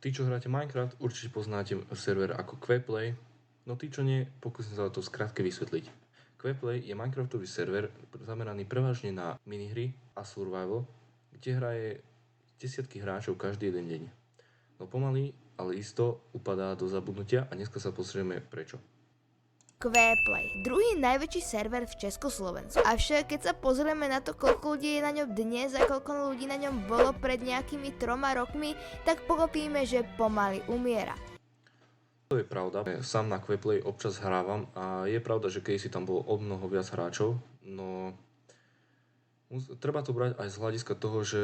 Tí, čo hráte Minecraft, určite poznáte server ako Quaplay, no tí, čo nie, pokúsim sa to skrátke vysvetliť. Quaplay je Minecraftový server zameraný prevažne na minihry a survival, kde hraje desiatky hráčov každý jeden deň. No pomaly, ale isto upadá do zabudnutia a dneska sa pozrieme prečo. Quaplay, druhý najväčší server v Československu. Avšak keď sa pozrieme na to, koľko ľudí je na ňom dnes a koľko ľudí na ňom bolo pred nejakými 3 rokmi, tak pochopíme, že pomaly umiera. To je pravda, sám na Quaplay občas hrávam a je pravda, že kedysi tam bolo o mnoho viac hráčov, no treba to brať aj z hľadiska toho, že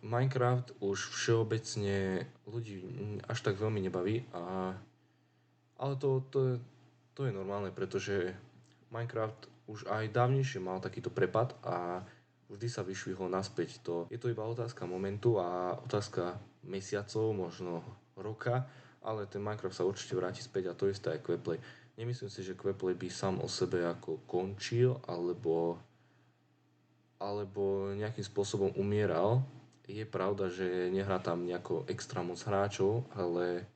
Minecraft už všeobecne ľudí až tak veľmi nebaví, ale to je normálne, pretože Minecraft už aj dávnejšie mal takýto prepad a vždy sa vyšvihol naspäť. Je to iba otázka momentu a otázka mesiacov, možno roka, ale ten Minecraft sa určite vráti späť a to isté aj Quaplay. Nemyslím si, že Quaplay by sám o sebe ako končil alebo nejakým spôsobom umieral. Je pravda, že nehrá tam nejako extra moc hráčov, ale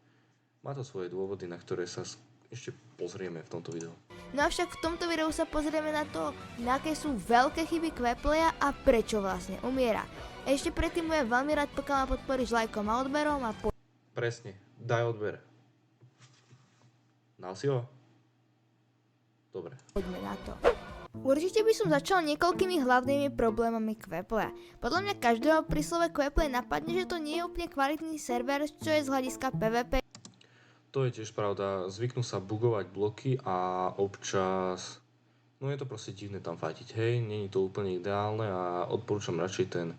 má to svoje dôvody, na ktoré sa ešte pozrieme v tomto videu. No avšak v tomto videu sa pozrieme na to, na aké sú veľké chyby Quaplaya a prečo vlastne umiera. Ešte predtým budem veľmi rád, pokiaľ ma podporíš lajkom a odberom a Presne, daj odber. Dal si ho? Dobre. poďme na to. Určite by som začal niekoľkými hlavnými problémami Quaplaya. Podľa mňa každého pri slove Quaplay napadne, že to nie je úplne kvalitný server, čo je z hľadiska PvP. To je tiež pravda, zvyknú sa bugovať bloky a občas... No je to proste divné tam fajtiť, hej, není to úplne ideálne a odporúčam radšej ten...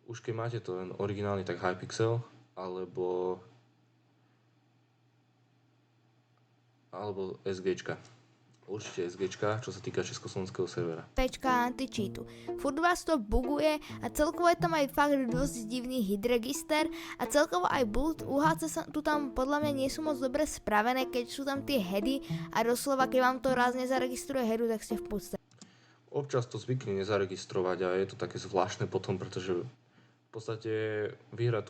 Už keď máte ten originálny, tak Hypixel, alebo SGčka. Určite SGčka, čo sa týka československého servera. Pečka anti-cheatu. Furt vás to buguje a celkovo je tam aj fakt dosť divný hit register a celkovo aj build UHC sa tu tam podľa mňa nie sú moc dobre spravené, keď sú tam tie heady a doslova keď vám to raz nezaregistruje headu, tak ste v podstate. Občas to zvykne nezaregistrovať a je to také zvláštne potom, pretože v podstate výhra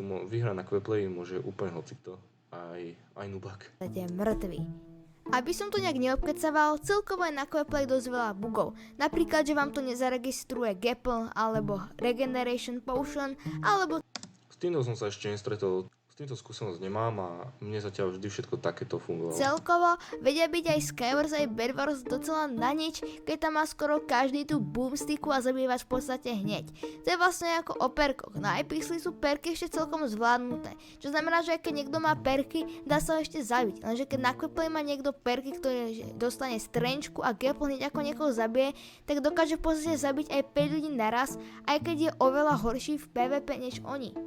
na Quaplay môže úplne hocikto, aj nubak. Mŕtvy. Aby som to nejak neobkecaval, celkovo je na Quaplay dosť veľa bugov. Napríklad, že vám to nezaregistruje Gapple, alebo Regeneration Potion, alebo... S týmto som sa ešte nestretol, s týmto skúsenosť nemám a mne zatiaľ vždy všetko takéto fungovalo. Celkovo vedia byť aj Skywars aj Bedwars docela na nič, keď tam má skoro každý tú boomsticku a zabije vás v podstate hneď. To je vlastne ako o perkoch. Na Hypixeli sú perky ešte celkom zvládnuté. Čo znamená, že keď niekto má perky, dá sa ho ešte zabiť. Lenže keď na Quaplay má niekto perky, ktorý dostane strangeku a Gapple hneď ako niekoho zabije, tak dokáže v podstate zabiť aj 5 ľudí naraz, aj keď je oveľa horší v PvP než oni.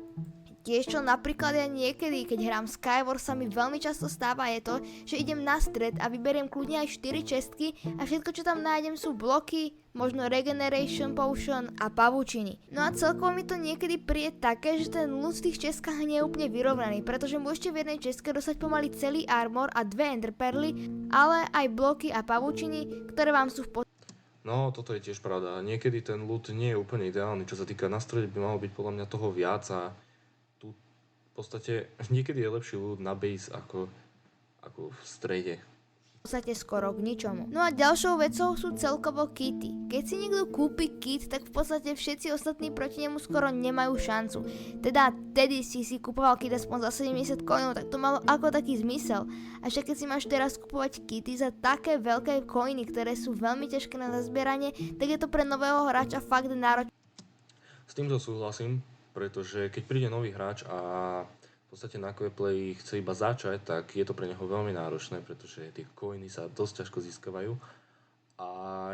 Tiež čo napríklad ja niekedy, keď hrám Skywars, sa mi veľmi často stáva je to, že idem na stred a vyberiem kľudne aj 4 čestky a všetko čo tam nájdem sú bloky, možno Regeneration Potion a pavučiny. No a celkovo mi to niekedy príde také, že ten loot v tých čestkách nie je úplne vyrovnaný, pretože môžete v jednej čestke dostať pomaly celý armor a 2 enderperly, ale aj bloky a pavučiny, ktoré vám sú v No, toto je tiež pravda. Niekedy ten loot nie je úplne ideálny, čo sa týka na strede by malo byť podľa mňa toho viac a tu v podstate niekedy je lepší loot na base ako v strede. V podstate skoro k ničomu. No a ďalšou vecou sú celkovo kity. Keď si niekto kúpi kit, tak v podstate všetci ostatní proti nemu skoro nemajú šancu. Teda tedy si kupoval kit aspoň za 70 coinov, tak to malo ako taký zmysel. A však keď si máš teraz kupovať kity za také veľké coiny, ktoré sú veľmi ťažké na zazbieranie, tak je to pre nového hráča fakt náročné. S týmto súhlasím, pretože keď príde nový hráč a v podstate na Quaplay chce iba začať, tak je to pre neho veľmi náročné, pretože tie coiny sa dosť ťažko získavajú a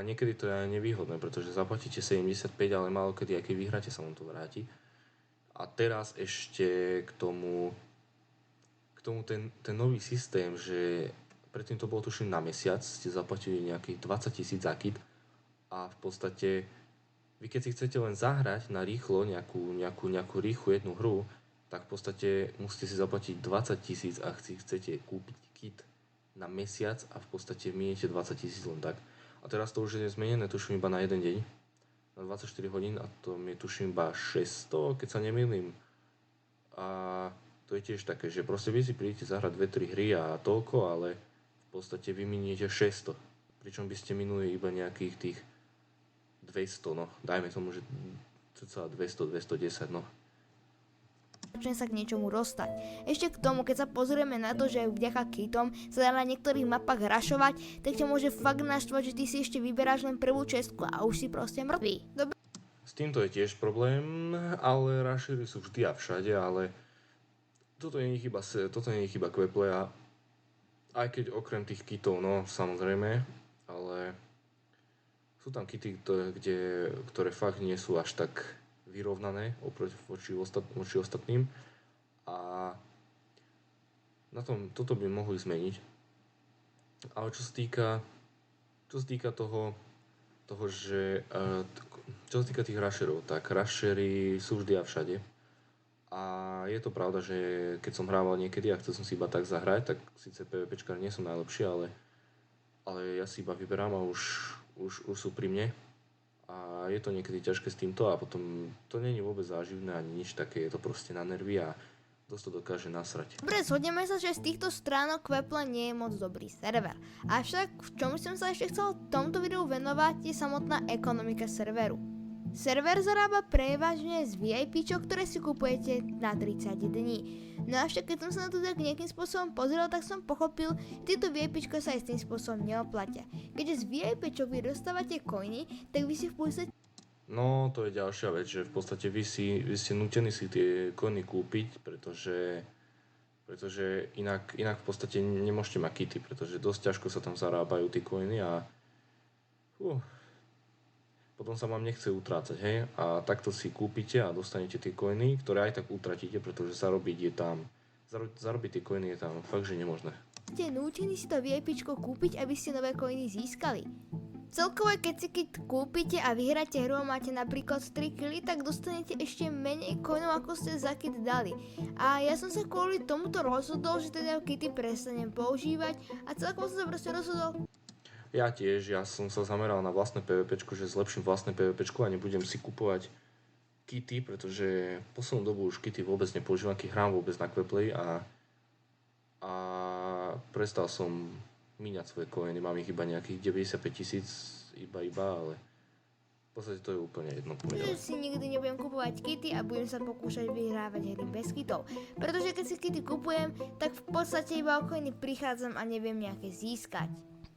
niekedy to je aj nevýhodné, pretože zaplatíte 75, ale málo kedy, aj keď vyhráte, sa vám to vráti. A teraz ešte k tomu ten nový systém, že predtým to bolo tuším na mesiac, ste zaplatili nejakých 20 000 za kit a v podstate vy keď si chcete len zahrať na rýchlo nejakú rýchlu jednu hru, tak v podstate musíte si zaplatiť 20 000 a chcete kúpiť kit na mesiac a v podstate miniete 20 000 len tak. A teraz to už je zmenené, tuším iba na jeden deň, na 24 hodín a to mi tuším iba 600, keď sa nemýlim. A to je tiež také, že proste vy si prídete zahrať 2-3 hry a toľko, ale v podstate vy miniete 600. Pričom by ste minuli iba nejakých tých 200, no. Dajme tomu, že cca 200, 210, no. Začne sa k niečomu rozstať. Ešte k tomu, keď sa pozrieme na to, že vďaka kitom sa dá na niektorých mapách rašovať, tak ťa môže fakt naštvať, že ty si ešte vyberáš len prvú čestku a už si proste mŕtvý. S týmto je tiež problém, ale rašery sú vždy a všade, ale toto nie je chyba Queplaya, aj keď okrem tých kitov, no samozrejme, ale sú tam kity, ktoré fakt nie sú až tak vyrovnané voči ostatným a toto by mohli zmeniť. Ale čo sa týka toho, že čo sa týka tých rusherov, tak rushery sú vždy a všade. A je to pravda, že keď som hrával niekedy a chcel som si iba tak zahrať, tak síce PvPčkári nie sú najlepšie, ale ja si iba vyberám a už sú pri mne. A je to niekedy ťažké s týmto a potom to nie je vôbec záživné ani nič také, je to proste na nervy a dosť to dokáže nasrať. Dobre, zhodneme sa, že z týchto stránok Quepla nie je moc dobrý server. Avšak v čom som sa ešte chcel v tomto videu venovať je samotná ekonomika serveru. Server zarába prevažne z VIPčok, ktoré si kupujete na 30 dní. No avšak keď som sa na to tak nejakým spôsobom pozrel, tak som pochopil, že tieto VIPčka sa aj s tým spôsobom neoplatia. Keďže z VIPčok vy dostávate coiny, tak vy si v podstate... No, to je ďalšia vec, že v podstate vy ste nútení si tie coiny kúpiť, pretože inak v podstate nemôžete mať kity, pretože dosť ťažko sa tam zarábajú tie coiny a potom sa vám nechce utrácať, hej? A takto si kúpite a dostanete tie coiny, ktoré aj tak utratíte, pretože zarobiť tie coiny je tam fakt, že nemožné. Ste nútení si to VIPčko kúpiť, aby ste nové coiny získali. Celkovo, keď si kit kúpite a vyhráte hru a máte napríklad 3 killy, tak dostanete ešte menej coinov, ako ste za kit dali. A ja som sa kvôli tomuto rozhodol, že teda kity prestanem používať a celkovo som sa proste rozhodol. Ja som sa zameral na vlastné PvPčko, že zlepším vlastné PvPčko a nebudem si kupovať kity, pretože v poslednú dobu už kity vôbec nepoužívam, keď hrám vôbec na Queplay a prestal som míňať svoje coiny, mám ich iba nejakých 95 000, ale v podstate to je úplne jedno. Ja si nikdy nebudem kupovať kity a budem sa pokúšať vyhrávať hry bez kitov, pretože keď si kity kupujem, tak v podstate iba o coiny prichádzam a neviem nejaké získať.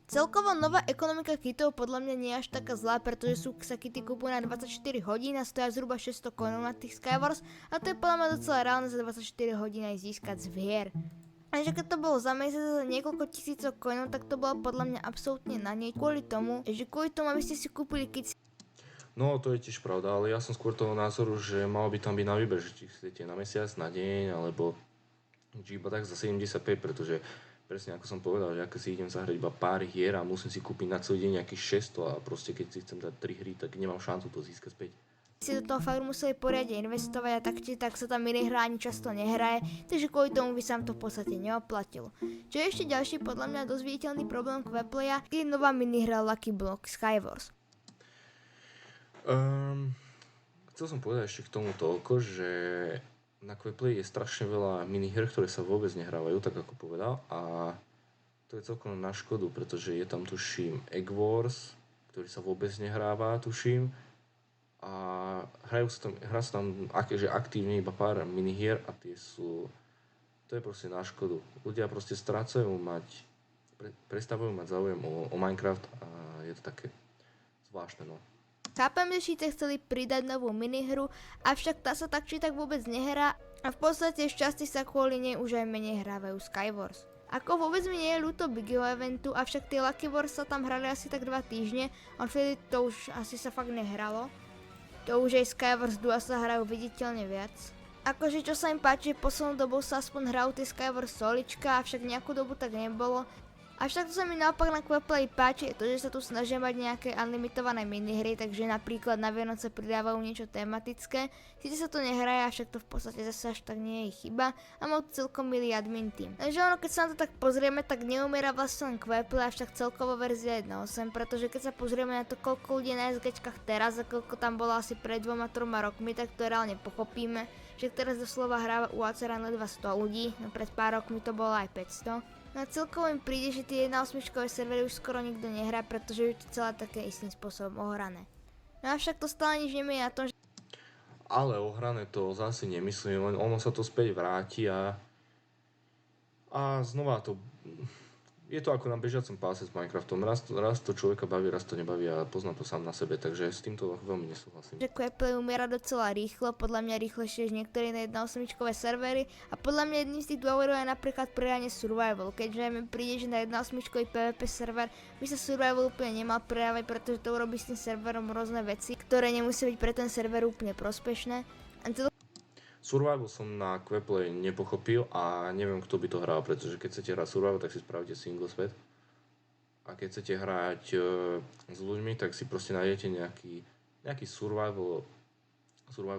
Celkovo nová ekonomika kitov podľa mňa nie je až taká zlá, pretože sa kity kupujú na 24 hodín a stoja zhruba 600 coinov na tých Skywars a to je podľa mňa docela reálne za 24 hodín aj získať z hier. A že keď to bolo za mesiac za niekoľko tisícov coinov, tak to bolo podľa mňa absolútne na nej kvôli tomu, aby ste si kúpili kit. No to je tiež pravda, ale ja som skôr toho názoru, že malo by tam byť na výber, že či chcete na mesiac, na deň, alebo či iba tak za 75, pretože presne ako som povedal, že ako si idem zahrať iba pár hier a musím si kúpiť na celý deň nejakých 600 a proste keď si chcem dať 3 hry, tak nemám šancu to získať späť. Si do toho fakt museli poriadne investovať a tak sa tam minihra ani často nehraje, takže kvôli tomu by sa to v podstate neoplatilo. Čo je ešte ďalší podľa mňa dosť viditeľný problém Queplaya, je nová minihra Lucky Block Skywars. Chcel som povedať ešte k tomu toľko, že na Queplay je strašne veľa minihier, ktoré sa vôbec nehrávajú, tak ako povedal, a to je celkom na škodu, pretože je tam tuším Egg Wars, ktorý sa vôbec nehráva, tuším, a hrá sa tam aktívne iba pár minihier a to je proste na škodu. Ľudia proste prestávajú mať záujem o Minecraft a je to také zvláštne, no. Chápem, že ste chceli pridať novú minihru, avšak tá sa tak či tak vôbec nehrá a v podstate šťastie sa kvôli nej už aj menej hrávajú Skywars. Ako vôbec mi nie je ľúto Bigieho eventu, avšak tie Lucky Wars sa tam hrali asi tak 2 týždne a vtedy to už asi sa fakt nehralo. To už aj Skywars 2 sa hrajú viditeľne viac. Akože čo sa im páči, poslednou dobou sa aspoň hrajú tie Skywars solička, avšak nejakú dobu tak nebolo. Avšak to sa mi naopak na Queplay páči, je to, že sa tu snažia mať nejaké unlimitované minihry, takže napríklad na Vianoce pridávajú niečo tematické. Sice sa to nehraje, avšak to v podstate zase až tak nie je chyba a mal celkom milý admin team. Takže ono, keď sa na to tak pozrieme, tak neumiera vlastne len Queplay, avšak celkovo verzia 1.8, pretože keď sa pozrieme na to, koľko ľudí na SGčkách teraz a koľko tam bolo asi pred 2-3 rokmi, tak to reálne pochopíme, Však teraz doslova hrá u Acera ledva 100 ľudí, no pred pár rokmi to bolo aj 500. No a celkovo im príde, že tie 1.8 servery už skoro nikto nehrá, pretože je to celé také istým spôsobom ohrané. No avšak to stále nič nemení na tom, že Ale ohrané to zase nemyslím, len ono sa to späť vráti a znova to... Je to ako na bežiacom páse s Minecraftom. Raz to človeka baví, raz to nebaví a pozná to sám na sebe, takže s týmto veľmi nesúhlasím. Queplay umiera docela rýchlo, podľa mňa rýchlejšie než niektoré na 1.8 servery a podľa mňa jedným z tých dôvodov je napríklad predanie survival, keďže mi príde, že na 1.8 PvP server by sa survival úplne nemal predávať, pretože to urobí s tým serverom rôzne veci, ktoré nemusia byť pre ten server úplne prospešné. Survival som na Queplay nepochopil a neviem, kto by to hral, pretože keď chcete hrať survival, tak si spravte single svet. A keď chcete hrať s ľuďmi, tak si proste nájdete nejaký survival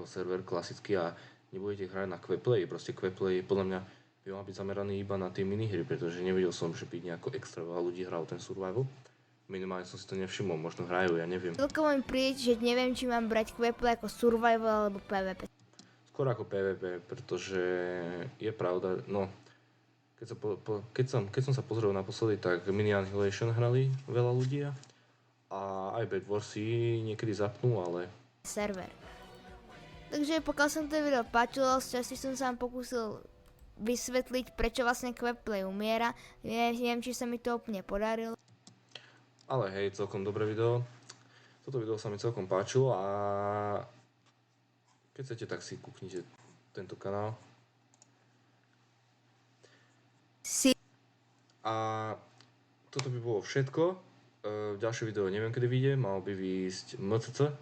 server klasický a nebudete hrať na Queplay. Proste Queplay podľa mňa by mal byť zameraný iba na tie minihry, pretože nevidel som, že by nejako extra veľa ľudí hral ten survival. Minimálne som si to nevšimol, možno hrajú, ja neviem. Celkovo mi príde, že neviem, či mám brať Queplay ako survival alebo PvP. Skôr ako PvP, pretože je pravda, no keď som sa pozrel naposledy, tak Mini Annihilation hrali veľa ľudí a aj Bed Wars si niekedy zapnú, ale... Server. Takže pokiaľ som to video páčilo, časti som sa vám pokúsil vysvetliť, prečo vlastne Queplay umiera. Neviem, či sa mi to úplne podarilo. Ale hej, celkom dobré video. Toto video sa mi celkom páčilo a keď chcete, tak si kúknite tento kanál. A toto by bolo všetko. Ďalšie video neviem, kedy vyjde, malo by výjsť MCC.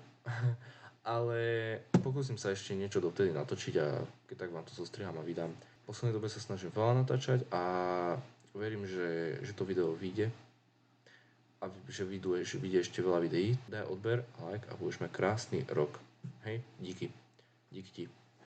Ale pokúsim sa ešte niečo dovtedy natočiť a keď tak vám to zostriham a vydám. V poslednej dobe sa snažím veľa natáčať a verím, že to video vyjde. A že vyjde ešte veľa videí. Daj odber, like a budeš mať krásny rok. Hej, díky. Díky ti.